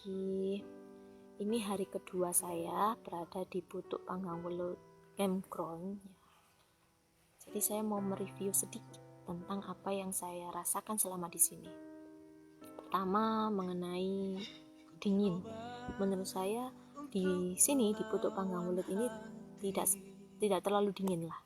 pagi. Ini hari kedua saya berada di Putuk Panggang Welut Campground. Jadi saya mau mereview sedikit tentang apa yang saya rasakan selama di sini. Pertama, mengenai dingin. Menurut saya di sini di Putuk Panggang Welut ini tidak terlalu dingin lah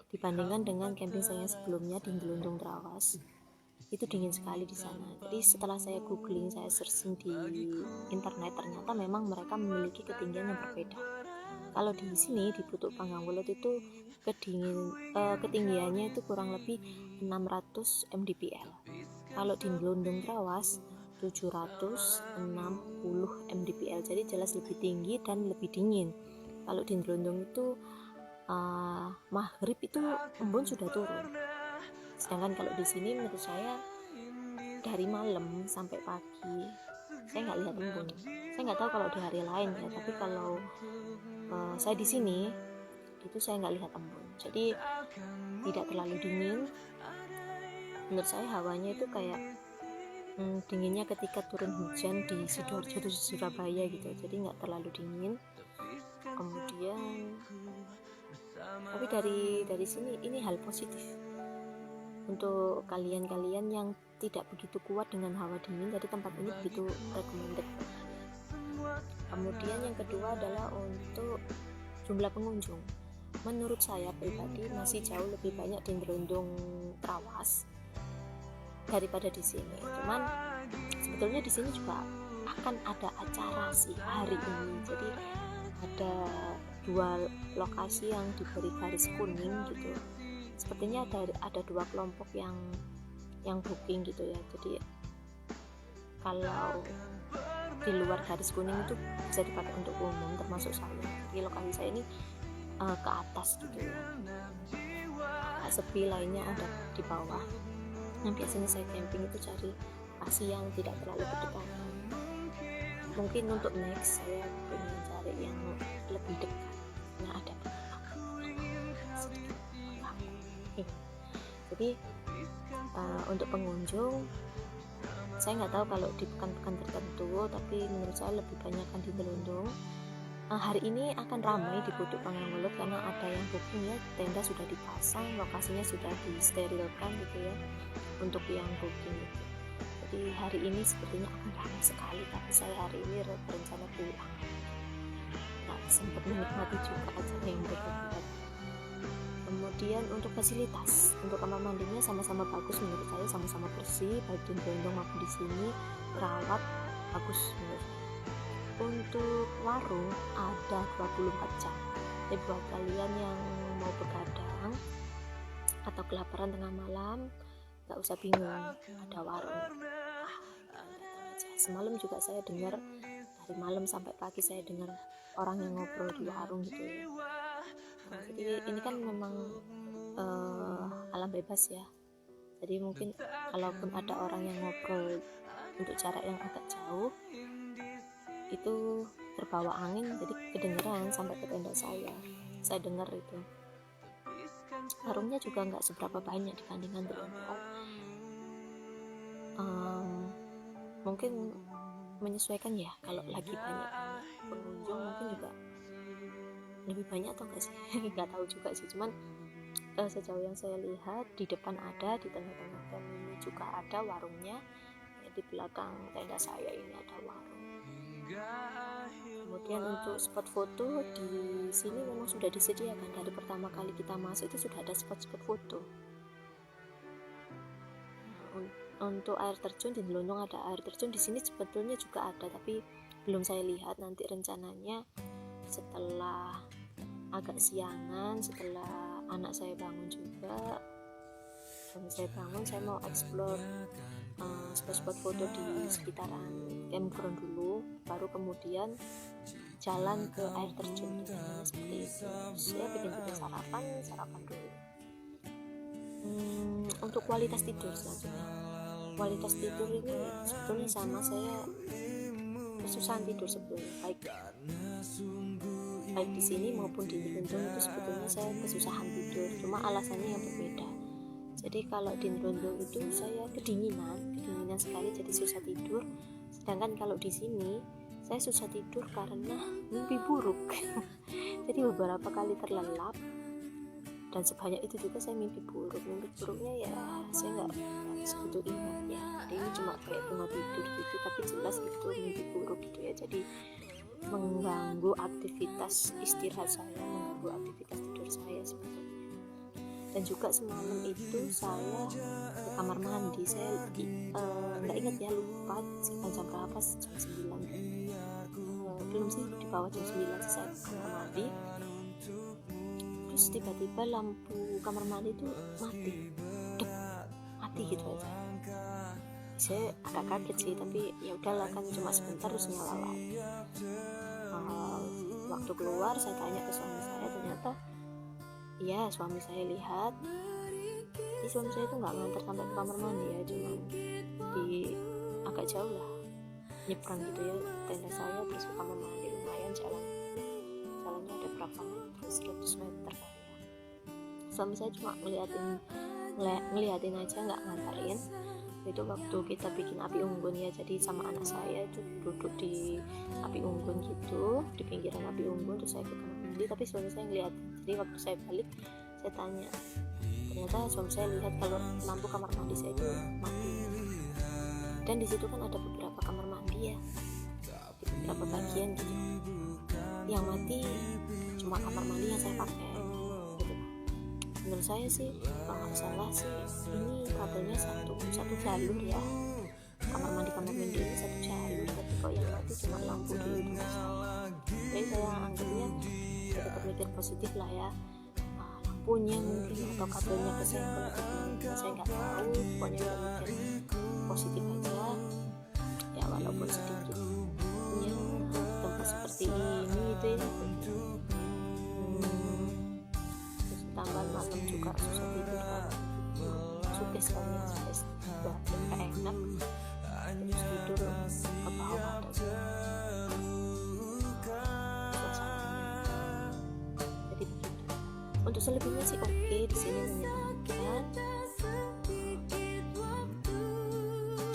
dibandingkan dengan camping saya sebelumnya di Gelundung Trawas. Itu dingin sekali di sana. Jadi setelah saya googling, saya searching di internet, ternyata memang mereka memiliki ketinggian yang berbeda. Kalau di sini di Putuk Panggang Welut itu ketinggiannya itu kurang lebih 600 mdpl. Kalau di Gelundung Trawas 760 mdpl. Jadi jelas lebih tinggi dan lebih dingin. Kalau di Gelundung itu maghrib itu embun sudah turun. Sedangkan kalau di sini menurut saya dari malam sampai pagi saya nggak lihat embun. Saya nggak tahu kalau di hari lain ya, tapi kalau saya di sini itu saya nggak lihat embun. Jadi tidak terlalu dingin. Menurut saya hawanya itu kayak dinginnya ketika turun hujan di Sidoarjo atau Surabaya gitu. Jadi nggak terlalu dingin. Kemudian tapi dari sini ini hal positif untuk kalian yang tidak begitu kuat dengan hawa dingin, jadi tempat ini begitu recommended. Kemudian yang kedua adalah untuk jumlah pengunjung. Menurut saya pribadi masih jauh lebih banyak di Gelundung Trawas daripada di sini. Cuman sebetulnya di sini juga akan ada acara sih hari ini. Jadi ada dua lokasi yang diberi garis kuning gitu. Sepertinya ada dua kelompok yang booking gitu ya. Jadi kalau di luar garis kuning itu bisa dipakai untuk umum, termasuk saya. Jadi lokasi saya ini ke atas gitu ya. Sepi lainnya ada di bawah. Yang biasanya saya camping itu cari lokasi yang tidak terlalu berdekatan. Mungkin untuk next saya ingin cari yang lebih dekat. Nah, ada sedikit. Jadi untuk pengunjung saya nggak tahu kalau di pekan-pekan tertentu, tapi menurut saya lebih banyak kan di Gelundung. Hari ini akan ramai di Putuk Panggang Welut karena ada yang booking ya, tenda sudah dipasang, lokasinya sudah disterilkan gitu ya untuk yang booking itu. Jadi hari ini sepertinya akan ramai sekali, tapi saya hari ini berencana pulang, nggak sempat menikmati juga acara yang mereka buat. Kemudian untuk fasilitas, untuk kamar mandinya sama-sama bagus menurut saya, sama-sama bersih baik di Gelundung maupun di sini, perawat bagus menurut saya. Untuk warung ada 24 jam. Jadi buat kalian yang mau begadang atau kelaparan tengah malam, nggak usah bingung, ada warung. Semalam juga saya dengar, dari malam sampai pagi saya dengar orang yang ngobrol di warung gitu ya. Jadi ini kan memang alam bebas ya. Jadi mungkin kalaupun ada orang yang ngobrol untuk jarak yang agak jauh, itu terbawa angin, jadi kedengeran sampai ke tenda saya dengar itu. Warungnya juga nggak seberapa banyak dibandingkan Gelundung. Mungkin menyesuaikan ya, kalau lagi banyak pengunjung mungkin juga lebih banyak atau enggak sih nggak tahu juga sih. Cuman sejauh yang saya lihat di depan ada, di tengah-tengah dan ini juga ada warungnya ya, di belakang tenda saya ini ada warung. Kemudian untuk spot foto di sini memang sudah disediakan dari pertama kali kita masuk itu sudah ada spot-spot foto. Untuk air terjun di Gelundung ada air terjun, di sini sebetulnya juga ada tapi belum saya lihat. Nanti rencananya setelah agak siangan, setelah anak saya bangun juga, saya mau explore spot-spot foto di sekitaran campground dulu, baru kemudian jalan ke air terjun. Seperti itu. Saya bikin sarapan dulu. Untuk kualitas tidur selanjutnya, kualitas tidur ini sebetulnya sama, saya kesusahan tidur sebetulnya, baik di sini maupun di Gelundung itu sebetulnya saya kesusahan tidur, cuma alasannya yang berbeda. Jadi kalau di Gelundung itu saya kedinginan sekali, jadi susah tidur. Sedangkan kalau di sini saya susah tidur karena mimpi buruk. Jadi beberapa kali terlelap, dan sebanyak itu juga saya mimpi buruk. Mimpi buruknya ya saya nggak segitu ingat ya, jadi ini cuma kayak bunga tidur gitu, tapi jelas itu mimpi buruk gitu ya. Jadi mengganggu aktivitas istirahat saya, mengganggu aktivitas tidur saya sebetulnya. Dan juga semalam itu saya ke kamar mandi, saya nggak ingat ya, lupa sekitar jam berapa, jam 9, belum sih, di bawah jam 9 sih saya ke kamar mandi. Terus tiba-tiba lampu kamar mandi itu mati, dep, mati gitu aja. Saya agak kaget sih, tapi ya udahlah, kan cuma sebentar terus nyala lagi. Waktu keluar saya tanya ke suami saya, ternyata iya, suami saya lihat. Jadi suami saya itu nggak nganter sampai ke kamar mandi ya, cuma di agak jauh lah, nyebrang gitu ya tenda saya terus ke kamar mandi. Lumayan jalannya ada berapa meter, 100 meter kali ya. Suami saya cuma ngeliatin aja, nggak nganterin. Itu waktu kita bikin api unggun ya, jadi sama anak saya itu duduk di api unggun gitu, di pinggiran api unggun, terus saya ke kamar mandi, tapi suami saya ngeliat. Jadi waktu saya balik, saya tanya, ternyata suami saya lihat kalau lampu kamar mandi saya itu mati. Dan di situ kan ada beberapa kamar mandi ya, di beberapa bagian gitu. Yang mati cuma kamar mandi yang saya pakai gitu. Menurut saya sih kalau nggak salah sih ini kabelnya satu jalur ya, kamar mandi ini satu jalur, tapi kok yang mati cuma lampu di rumah saya. Jadi saya anggapnya ya tetap mikir positif lah ya, lampunya mungkin atau kabelnya kesenggol atau gimana, saya nggak tahu. Pokoknya kita mikir positif aja ya, walaupun sedikit ya, tempat seperti ini itu ya. Terus tambah malam juga susah tidur kan, suges kan ya, suges nggak enak, terus tidur ke bawah ada suasananya. Jadi begitu. Untuk selebihnya sih oke, di sini menyenangkan.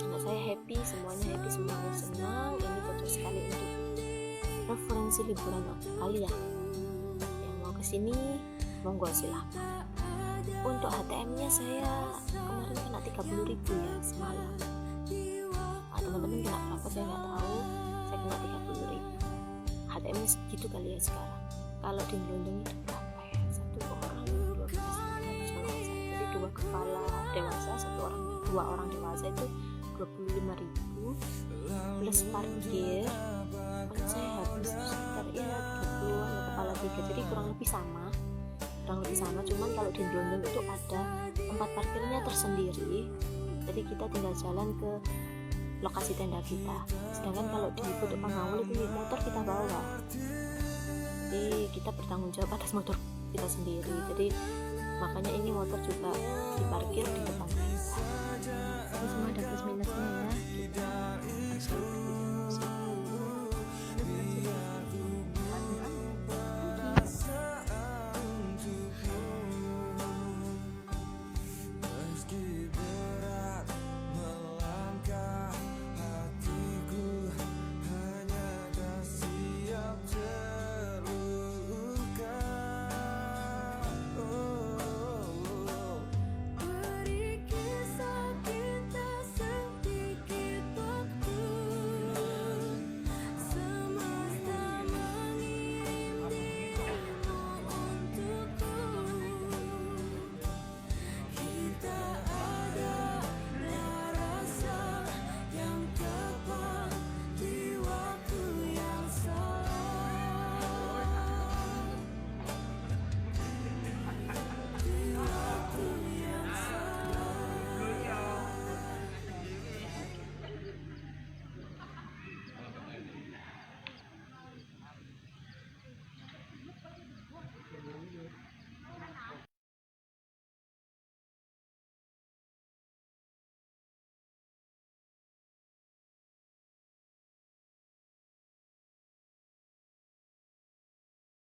Nah, saya happy, semuanya senang. Ini cocok sekali untuk referensi liburan kalian yang mau kesini, monggo silahkan. Untuk HTM-nya saya kemarin kena 30.000 ya semalam. Teman-teman kena berapa saya nggak tahu, saya kena 30.000. HTM-nya segitu kali ya sekarang. Kalau di London itu berapa ya? Satu orang 12.000, jadi dua orang dewasa itu 25.000 plus parkir. Kalau saya habis sekitar ya 30-an kepala 3, jadi kurang lebih sama. Cuman kalau di London itu ada tempat parkirnya tersendiri, jadi kita tinggal jalan ke lokasi tenda kita. Sedangkan kalau di Putuk Pangawul itu motor kita bawa, jadi kita bertanggung jawab atas motor kita sendiri. Jadi makanya ini motor juga diparkir di depan kita. Ini semua ada plus minusnya ya, kita harus